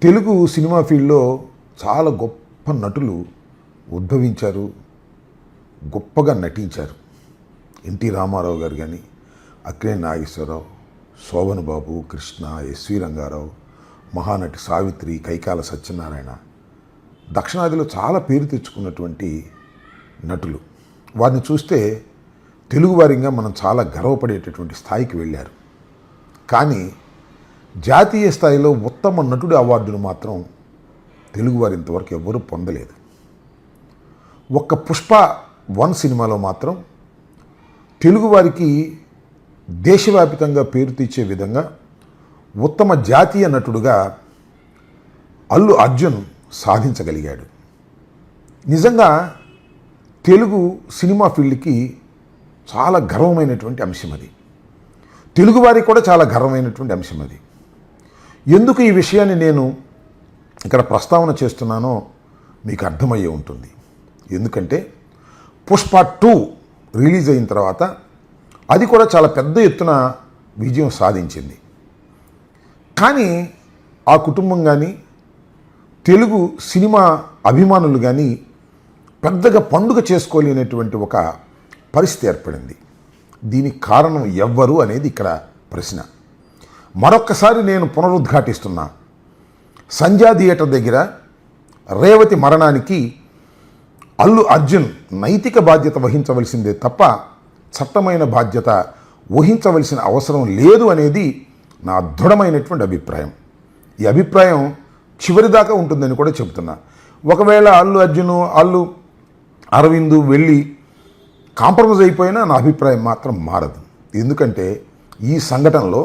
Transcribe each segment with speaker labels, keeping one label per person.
Speaker 1: Telugu cinema ఫీల్డ్లో చాలా గొప్ప నటులు ఉద్భవించారు, గొప్పగా నటించారు. ఎన్టీ రామారావు గారు కానీ, అక్కినేని నాగేశ్వరరావు, శోభన్ బాబు, కృష్ణ, ఎస్వి రంగారావు, మహానటి సావిత్రి, కైకాల సత్యనారాయణ, దక్షిణాదిలో చాలా పేరు తెచ్చుకున్నటువంటి నటులు. వారిని చూస్తే తెలుగువారిగా మనం చాలా గర్వపడేటటువంటి స్థాయికి వెళ్ళారు. కానీ జాతీయ స్థాయిలో ఉత్తమ నటుడి అవార్డును మాత్రం తెలుగువారు ఇంతవరకు ఎవ్వరూ పొందలేదు. ఒక్క పుష్ప 1 సినిమాలో మాత్రం తెలుగువారికి దేశవ్యాప్తంగా పేరు తెచ్చే విధంగా ఉత్తమ జాతీయ నటుడుగా అల్లు అర్జున్ సాధించగలిగాడు. నిజంగా తెలుగు సినిమా ఫీల్డ్కి చాలా గర్వమైనటువంటి అంశం అది. తెలుగువారికి కూడా చాలా గర్వమైనటువంటి అంశం అది. ఎందుకు ఈ విషయాన్ని నేను ఇక్కడ ప్రస్తావన చేస్తున్నానో మీకు అర్థమయ్యే ఉంటుంది. ఎందుకంటే పుష్ప 2 రిలీజ్ అయిన తర్వాత అది కూడా చాలా పెద్ద ఎత్తున విజయం సాధించింది. కానీ ఆ కుటుంబం కానీ, తెలుగు సినిమా అభిమానులు కానీ పెద్దగా పండుగ చేసుకోలేనటువంటి ఒక పరిస్థితి ఏర్పడింది. దీనికి కారణం ఎవ్వరు అనేది ఇక్కడ ప్రశ్న. మరొక్కసారి నేను పునరుద్ఘాటిస్తున్నా. సంధ్యా థియేటర్ దగ్గర రేవతి మరణానికి అల్లు అర్జున్ నైతిక బాధ్యత వహించవలసిందే తప్ప చట్టమైన బాధ్యత వహించవలసిన అవసరం లేదు అనేది నా దృఢమైనటువంటి అభిప్రాయం. ఈ అభిప్రాయం చివరిదాకా ఉంటుందని కూడా చెబుతున్నా. ఒకవేళ అల్లు అర్జున్, అల్లు అరవింద్ వెళ్ళి కాంప్రమైజ్ అయిపోయినా నా అభిప్రాయం మాత్రం మారదు. ఎందుకంటే ఈ సంఘటనలో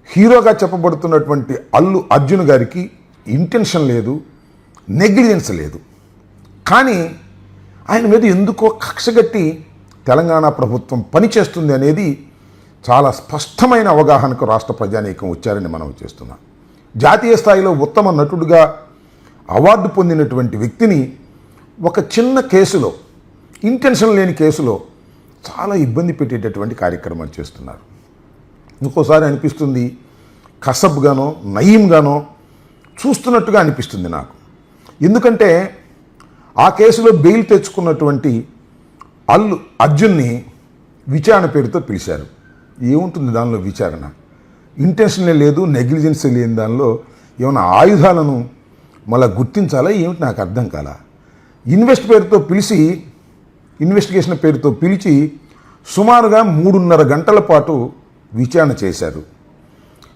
Speaker 1: హీరోగా చెప్పబడుతున్నటువంటి అల్లు అర్జున్ గారికి ఇంటెన్షన్ లేదు, నెగ్లిజెన్స్ లేదు. కానీ ఆయన మీద ఎందుకో కక్షగట్టి తెలంగాణ ప్రభుత్వం పనిచేస్తుంది అనేది చాలా స్పష్టమైన అవగాహనకు రాష్ట్ర ప్రజానీకం వచ్చారని మనం చేస్తున్నాం. జాతీయ స్థాయిలో ఉత్తమ నటుడుగా అవార్డు పొందినటువంటి వ్యక్తిని ఒక చిన్న కేసులో, ఇంటెన్షన్ లేని కేసులో చాలా ఇబ్బంది పెట్టేటటువంటి కార్యక్రమాలు చేస్తున్నారు. ఇంకోసారి అనిపిస్తుంది కసబ్గానో నయీంగానో చూస్తున్నట్టుగా అనిపిస్తుంది నాకు. ఎందుకంటే ఆ కేసులో బెయిల్ తెచ్చుకున్నటువంటి అల్లు అర్జున్ని విచారణ పేరుతో పిలిచారు. ఏముంటుంది దానిలో విచారణ? ఇంటెన్షనే లేదు, నెగ్లిజెన్స్ లేని దానిలో ఏమైనా ఆయుధాలను మళ్ళీ గుర్తించాలా ఏమిటి నాకు అర్థం కాల. ఇన్వెస్టిగేషన్ పేరుతో పిలిచి సుమారుగా 3.5 గంటల పాటు విచారణ చేశారు.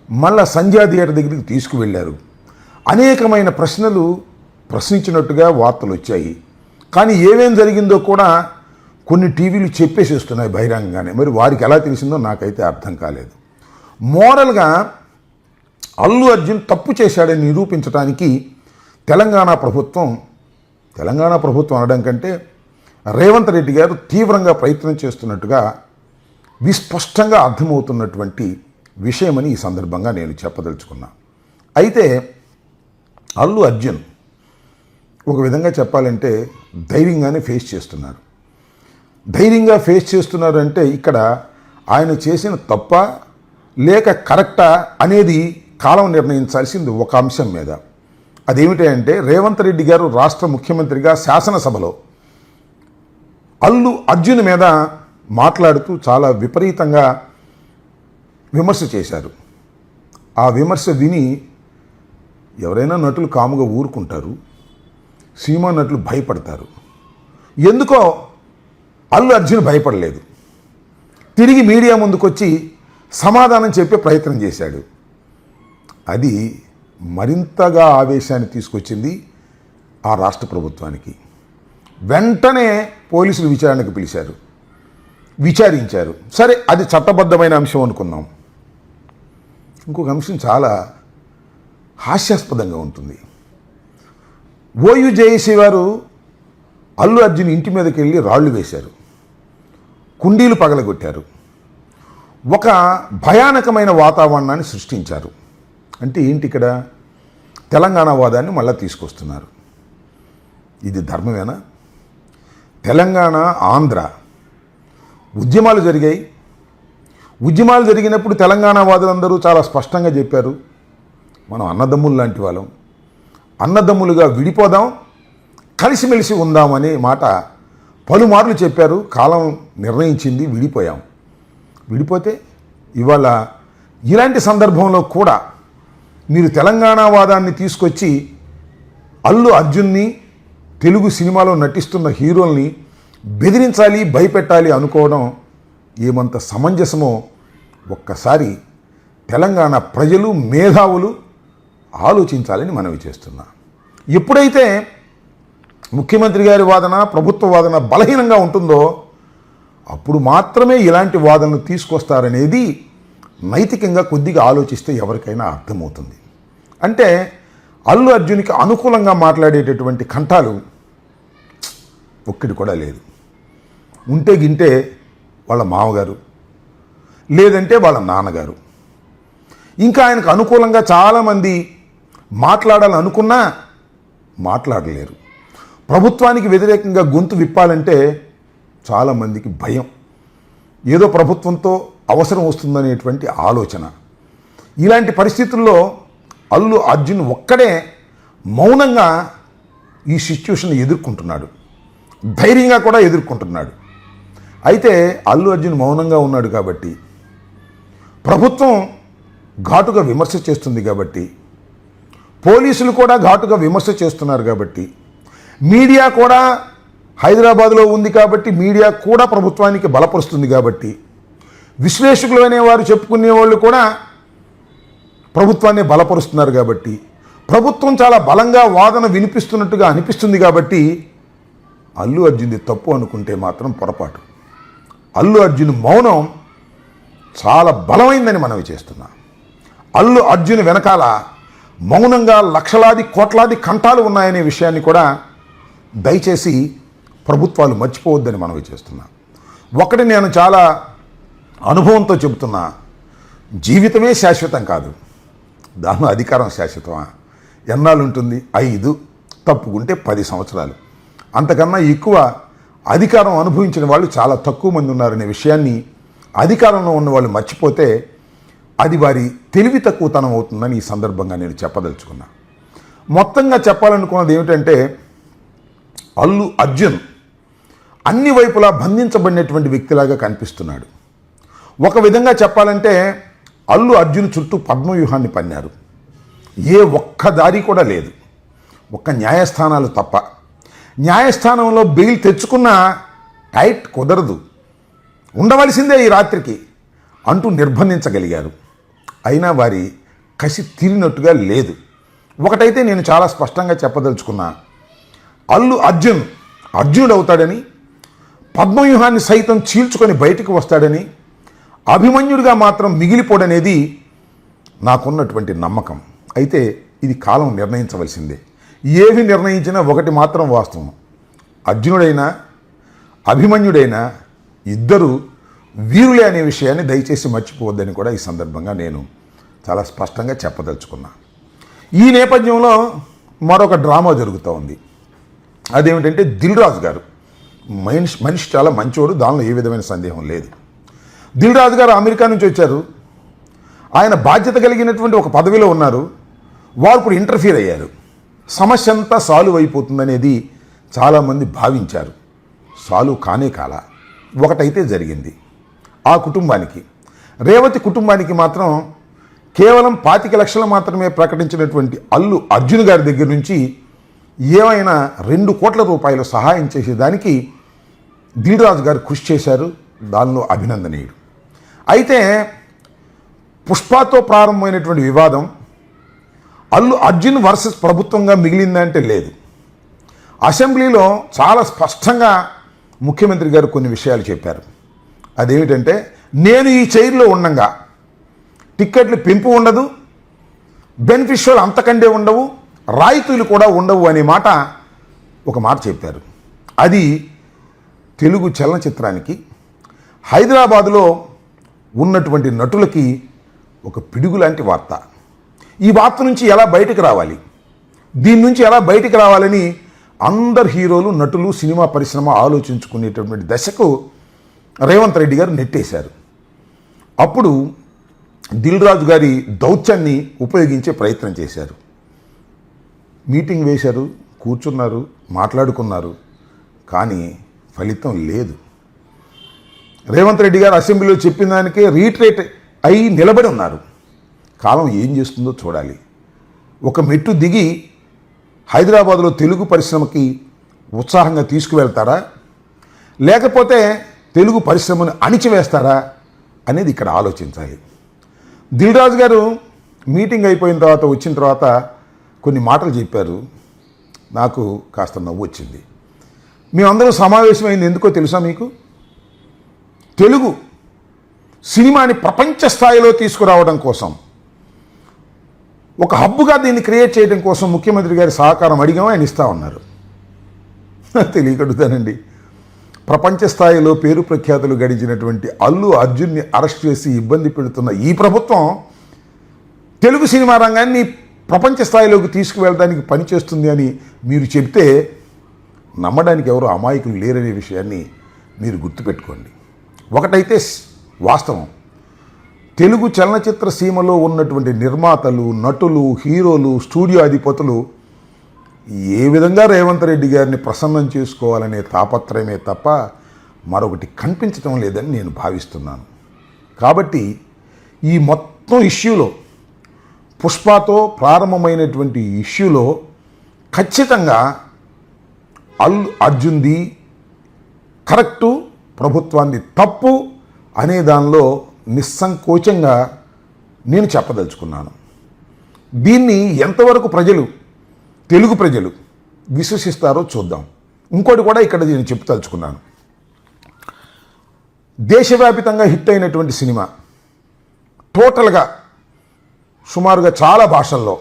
Speaker 1: మళ్ళా సంధ్యా థియేటర్ దగ్గరికి తీసుకువెళ్ళారు. అనేకమైన ప్రశ్నలు ప్రశ్నించినట్టుగా వార్తలు వచ్చాయి. కానీ ఏమేం జరిగిందో కూడా కొన్ని టీవీలు చెప్పేసేస్తున్నాయి బహిరంగంగానే. మరి వారికి ఎలా తెలిసిందో నాకైతే అర్థం కాలేదు. మోరల్గా అల్లు అర్జున్ తప్పు చేశాడని నిరూపించడానికి తెలంగాణ ప్రభుత్వం అనడం కంటే రేవంత్ రెడ్డి గారు తీవ్రంగా ప్రయత్నం చేస్తున్నట్టుగా విస్పష్టంగా అర్థమవుతున్నటువంటి విషయమని ఈ సందర్భంగా నేను చెప్పదలుచుకున్నా. అయితే అల్లు అర్జున్ ఒక విధంగా చెప్పాలంటే ధైర్యంగానే ఫేస్ చేస్తున్నారు. ధైర్యంగా ఫేస్ చేస్తున్నారు అంటే ఇక్కడ ఆయన చేసిన తప్ప లేక కరెక్టా అనేది కాలం నిర్ణయించాల్సింది ఒక అంశం మీద. అదేమిటంటే రేవంత్ రెడ్డి గారు రాష్ట్ర ముఖ్యమంత్రిగా శాసనసభలో అల్లు అర్జున్ మీద మాట్లాడుతూ చాలా విపరీతంగా విమర్శ చేశారు. ఆ విమర్శ విని ఎవరైనా నటులు కాముగా ఊరుకుంటారు, సినిమా నటులు భయపడతారు. ఎందుకో అల్లు అర్జున్ భయపడలేదు. తిరిగి మీడియా ముందుకొచ్చి సమాధానం చెప్పే ప్రయత్నం చేశాడు. అది మరింతగా ఆవేశాన్ని తీసుకొచ్చింది ఆ రాష్ట్ర ప్రభుత్వానికి. వెంటనే పోలీసులు విచారణకు పిలిచారు, విచారించారు. సరే, అది చట్టబద్ధమైన అంశం అనుకుందాం. ఇంకొక అంశం చాలా హాస్యాస్పదంగా ఉంటుంది. ఓయూ జేఏసీ వారు అల్లు అర్జున్ ఇంటి మీదకి వెళ్ళి రాళ్లు వేశారు, కుండీలు పగలగొట్టారు, ఒక భయానకమైన వాతావరణాన్ని సృష్టించారు. అంటే ఏంటి? ఇక్కడ తెలంగాణ వాదాన్ని మళ్ళీ తీసుకొస్తున్నారు. ఇది ధర్మమేనా? తెలంగాణ, ఆంధ్ర ఉద్యమాలు జరిగాయి. ఉద్యమాలు జరిగినప్పుడు తెలంగాణ వాదులందరూ చాలా స్పష్టంగా చెప్పారు, మనం అన్నదమ్ములు లాంటి వాళ్ళం, అన్నదమ్ములుగా విడిపోదాం, కలిసిమెలిసి ఉందామనే మాట పలుమార్లు చెప్పారు. కాలం నిర్ణయించింది, విడిపోయాం. విడిపోతే ఇవాళ ఇలాంటి సందర్భంలో కూడా మీరు తెలంగాణ వాదాన్ని తీసుకొచ్చి అల్లు అర్జున్ని, తెలుగు సినిమాలో నటిస్తున్న హీరోల్ని బెదిరించాలి, భయపెట్టాలి అనుకోవడం ఏమంత సమంజసమో ఒక్కసారి తెలంగాణ ప్రజలు, మేధావులు ఆలోచించాలని మనవి చేస్తున్నా. ఎప్పుడైతే ముఖ్యమంత్రి గారి వాదన, ప్రభుత్వ వాదన బలహీనంగా ఉంటుందో అప్పుడు మాత్రమే ఇలాంటి వాదనలు తీసుకొస్తారనేది నైతికంగా కొద్దిగా ఆలోచిస్తే ఎవరికైనా అర్థమవుతుంది. అంటే అల్లు అర్జున్కి అనుకూలంగా మాట్లాడేటటువంటి కంఠాలు ఒక్కటి కూడా లేదు. ఉంటే గింటే వాళ్ళ మామగారు, లేదంటే వాళ్ళ నాన్నగారు. ఇంకా ఆయనకు అనుకూలంగా చాలామంది మాట్లాడాలనుకున్నా మాట్లాడలేరు. ప్రభుత్వానికి వ్యతిరేకంగా గొంతు విప్పాలంటే చాలామందికి భయం, ఏదో ప్రభుత్వంతో అవసరం వస్తుందనేటువంటి ఆలోచన. ఇలాంటి పరిస్థితుల్లో అల్లు అర్జున్ ఒక్కడే మౌనంగా ఈ సిచ్యువేషన్ ఎదుర్కొంటున్నాడు, ధైర్యంగా కూడా ఎదుర్కొంటున్నాడు. అయితే అల్లు అర్జున్ మౌనంగా ఉన్నాడు కాబట్టి, ప్రభుత్వం ఘాటుగా విమర్శ చేస్తుంది కాబట్టి, పోలీసులు కూడా ఘాటుగా విమర్శ చేస్తున్నారు కాబట్టి, మీడియా కూడా హైదరాబాద్లో ఉంది కాబట్టి మీడియా కూడా ప్రభుత్వానికి బలపరుస్తుంది కాబట్టి, విశ్లేషకులు అనేవారు చెప్పుకునే వాళ్ళు కూడా ప్రభుత్వాన్ని బలపరుస్తున్నారు కాబట్టి, ప్రభుత్వం చాలా బలంగా వాదన వినిపిస్తున్నట్టుగా అనిపిస్తుంది కాబట్టి అల్లు అర్జున్ది తప్పు అనుకుంటే మాత్రం పొరపాటు. అల్లు అర్జున్ మౌనం చాలా బలమైందని మనవి చేస్తున్నా. అల్లు అర్జున్ వెనకాల మౌనంగా లక్షలాది కోట్లాది కంఠాలు ఉన్నాయనే విషయాన్ని కూడా దయచేసి ప్రభుత్వాలు మర్చిపోవద్దని మనవి చేస్తున్నా. ఒకటి నేను చాలా అనుభవంతో చెబుతున్నా, జీవితమే శాశ్వతం కాదు, దానిలో అధికారం శాశ్వతమా? ఎన్నాళ్ళు ఉంటుంది? 5, తప్పుకుంటే 10 సంవత్సరాలు. అంతకన్నా ఎక్కువ అధికారం అనుభవించిన వాళ్ళు చాలా తక్కువ మంది ఉన్నారనే విషయాన్ని అధికారంలో ఉన్న వాళ్ళు మర్చిపోతే అది వారి తెలివి తక్కువతనం అవుతుందని ఈ సందర్భంగా నేను చెప్పదలుచుకున్నా. మొత్తంగా చెప్పాలనుకున్నది ఏమిటంటే, అల్లు అర్జున్ అన్ని వైపులా బంధించబడినటువంటి వ్యక్తిలాగా కనిపిస్తున్నాడు. ఒక విధంగా చెప్పాలంటే అల్లు అర్జున్ చుట్టూ పద్మవ్యూహాన్ని పన్నారు. ఏ ఒక్క దారి కూడా లేదు, ఒక్క న్యాయస్థానాలు తప్ప. న్యాయస్థానంలో బెయిల్ తెచ్చుకున్న టైట్ కుదరదు, ఉండవలసిందే ఈ రాత్రికి అంటూ నిర్బంధించగలిగారు. అయినా వారి కసి తీరినట్టుగా లేదు. ఒకటైతే నేను చాలా స్పష్టంగా చెప్పదలుచుకున్నా, అల్లు అర్జున్ అర్జునుడు అవుతాడని, పద్మవ్యూహాన్ని సైతం చీల్చుకొని బయటకు వస్తాడని, అభిమన్యుడిగా మాత్రం మిగిలిపోడనేది నాకున్నటువంటి నమ్మకం. అయితే ఇది కాలం నిర్ణయించవలసిందే. ఏవి నిర్ణయించినా ఒకటి మాత్రం వాస్తవం, అర్జునుడైనా అభిమన్యుడైనా ఇద్దరు వీరులే అనే విషయాన్ని దయచేసి మర్చిపోవద్దని కూడా ఈ సందర్భంగా నేను చాలా స్పష్టంగా చెప్పదలుచుకున్నా. ఈ నేపథ్యంలో మరొక డ్రామా జరుగుతూ ఉంది. అదేమిటంటే, దిల్ రాజు గారు మనిషి చాలా మంచోడు, దానిలో ఏ విధమైన సందేహం లేదు. దిల్ రాజు గారు అమెరికా నుంచి వచ్చారు. ఆయన బాధ్యత కలిగినటువంటి ఒక పదవిలో ఉన్నారు. వారు ఇప్పుడు ఇంటర్ఫీర్ అయ్యారు. సమస్య అంతా సాల్వ్ అయిపోతుందనేది చాలామంది భావించారు. సాల్వ్ కానే కాల. ఒకటైతే జరిగింది. ఆ కుటుంబానికి, రేవతి కుటుంబానికి మాత్రం కేవలం 25 లక్షలు మాత్రమే ప్రకటించినటువంటి అల్లు అర్జున్ గారి దగ్గర నుంచి ఏమైనా 2 కోట్ల రూపాయలు సహాయం చేసేదానికి దిల్ రాజు గారు కృషి చేశారు. దానిలో అభినందనీయుడు. అయితే పుష్పతో ప్రారంభమైనటువంటి వివాదం అల్లు అర్జున్ వర్సెస్ ప్రభుత్వంగా మిగిలిందంటే లేదు. అసెంబ్లీలో చాలా స్పష్టంగా ముఖ్యమంత్రి గారు కొన్ని విషయాలు చెప్పారు. అదేమిటంటే, నేను ఈ చైర్లో ఉండగా టిక్కెట్లు పెంపు ఉండదు, బెనిఫిషియల్ అంతకంటే ఉండవు, రాయితీలు కూడా ఉండవు అనే మాట ఒక మాట చెప్పారు. అది తెలుగు చలనచిత్రానికి, హైదరాబాదులో ఉన్నటువంటి నటులకి ఒక పిడుగు లాంటి వార్త. ఈ వార్త నుంచి ఎలా బయటకు రావాలి, దీని నుంచి ఎలా బయటకు రావాలని అందరు హీరోలు, నటులు, సినిమా పరిశ్రమ ఆలోచించుకునేటటువంటి దశకు రేవంత్ రెడ్డి గారు నెట్టేశారు. అప్పుడు దిల్ రాజు గారి దౌత్యాన్ని ఉపయోగించే ప్రయత్నం చేశారు. మీటింగ్ వేశారు, కూర్చున్నారు, మాట్లాడుకున్నారు, కానీ ఫలితం లేదు. రేవంత్ రెడ్డి గారు అసెంబ్లీలో చెప్పిన దానికే రీట్రేట్ అయి నిలబడి ఉన్నారు. కాలం ఏం చేస్తుందో చూడాలి. ఒక మెట్టు దిగి హైదరాబాద్లో తెలుగు పరిశ్రమకి ఉత్సాహంగా తీసుకువెళ్తారా, లేకపోతే తెలుగు పరిశ్రమను అణిచివేస్తారా అనేది ఇక్కడ ఆలోచించాలి. దిల్ రాజు గారు మీటింగ్ అయిపోయిన తర్వాత వచ్చిన తర్వాత కొన్ని మాటలు చెప్పారు. నాకు కాస్త నవ్వు వచ్చింది. మేమందరం సమావేశమైంది ఎందుకో తెలుసా మీకు? తెలుగు సినిమాని ప్రపంచ స్థాయిలో తీసుకురావడం కోసం, ఒక హబ్బుగా దీన్ని క్రియేట్ చేయడం కోసం ముఖ్యమంత్రి గారి సహకారం అడిగాము, ఆయన ఇస్తా ఉన్నారు. తెలియకడుగుతానండి. ప్రపంచ స్థాయిలో పేరు ప్రఖ్యాతులు గడించినటువంటి అల్లు అర్జున్ని అరెస్ట్ చేసి ఇబ్బంది పెడుతున్న ఈ ప్రభుత్వం తెలుగు సినిమా రంగాన్ని ప్రపంచ స్థాయిలోకి తీసుకువెళ్ళడానికి పనిచేస్తుంది అని మీరు చెబితే నమ్మడానికి ఎవరు అమాయకులు లేరనే విషయాన్ని మీరు గుర్తుపెట్టుకోండి. ఒకటైతే వాస్తవం, తెలుగు చలనచిత్ర సీమలో ఉన్నటువంటి నిర్మాతలు, నటులు, హీరోలు, స్టూడియో అధిపతులు ఏ విధంగా రేవంత్ రెడ్డి గారిని ప్రసన్నం చేసుకోవాలనే తాపత్రయమే తప్ప మరొకటి కనిపించడం లేదని నేను భావిస్తున్నాను. కాబట్టి ఈ మొత్తం ఇష్యూలో, పుష్పతో ప్రారంభమైనటువంటి ఇష్యూలో ఖచ్చితంగా అల్లు అర్జున్ది కరెక్టు, ప్రభుత్వాన్ని తప్పు అనే దానిలో నిస్సంకోచంగా నేను చెప్పదలుచుకున్నాను. దీన్ని ఎంతవరకు తెలుగు ప్రజలు విశ్వసిస్తారో చూద్దాం. ఇంకోటి కూడా ఇక్కడ నేను చెప్పదలుచుకున్నాను. దేశవ్యాపితంగా హిట్ అయినటువంటి సినిమా టోటల్గా సుమారుగా చాలా భాషల్లో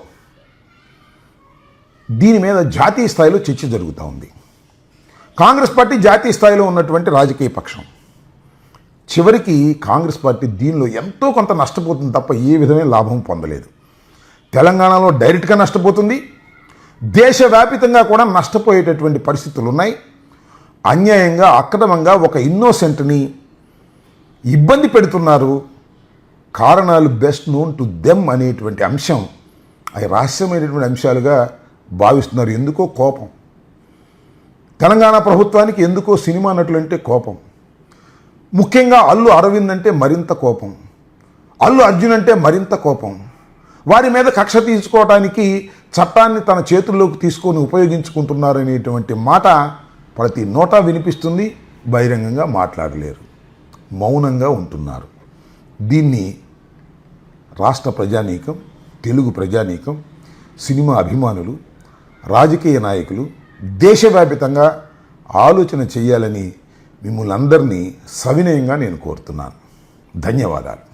Speaker 1: దీని మీద జాతీయ స్థాయిలో చర్చ జరుగుతూ ఉంది. కాంగ్రెస్ పార్టీ జాతీయ స్థాయిలో ఉన్నటువంటి రాజకీయ పక్షం. చివరికి కాంగ్రెస్ పార్టీ దీనిలో ఎంతో కొంత నష్టపోతుంది తప్ప ఏ విధమైన లాభం పొందలేదు. తెలంగాణలో డైరెక్ట్గా నష్టపోతుంది, దేశవ్యాపితంగా కూడా నష్టపోయేటటువంటి పరిస్థితులు ఉన్నాయి. అన్యాయంగా, అక్రమంగా ఒక ఇన్నోసెంట్ని ఇబ్బంది పెడుతున్నారు. కారణాలు బెస్ట్ నోన్ టు దెమ్ అనేటువంటి అంశం అవి రహస్యమైనటువంటి అంశాలుగా భావిస్తున్నారు. ఎందుకో కోపం, తెలంగాణ ప్రభుత్వానికి ఎందుకో సినిమా నటులంటే కోపం, ముఖ్యంగా అల్లు అరవింద్ అంటే మరింత కోపం, అల్లు అర్జున్ అంటే మరింత కోపం. వారి మీద కక్ష తీసుకోవడానికి చట్టాన్ని తన చేతుల్లోకి తీసుకొని ఉపయోగించుకుంటున్నారనేటువంటి మాట ప్రతి నోటా వినిపిస్తుంది. బహిరంగంగా మాట్లాడలేరు, మౌనంగా ఉంటున్నారు. దీన్ని రాష్ట్ర ప్రజానీకం, తెలుగు ప్రజానీకం, సినిమా అభిమానులు, రాజకీయ నాయకులు దేశవ్యాపితంగా ఆలోచన చేయాలని మిమ్మల్ని అందరినీ సవినయంగా నేను కోరుతున్నాను. ధన్యవాదాలు.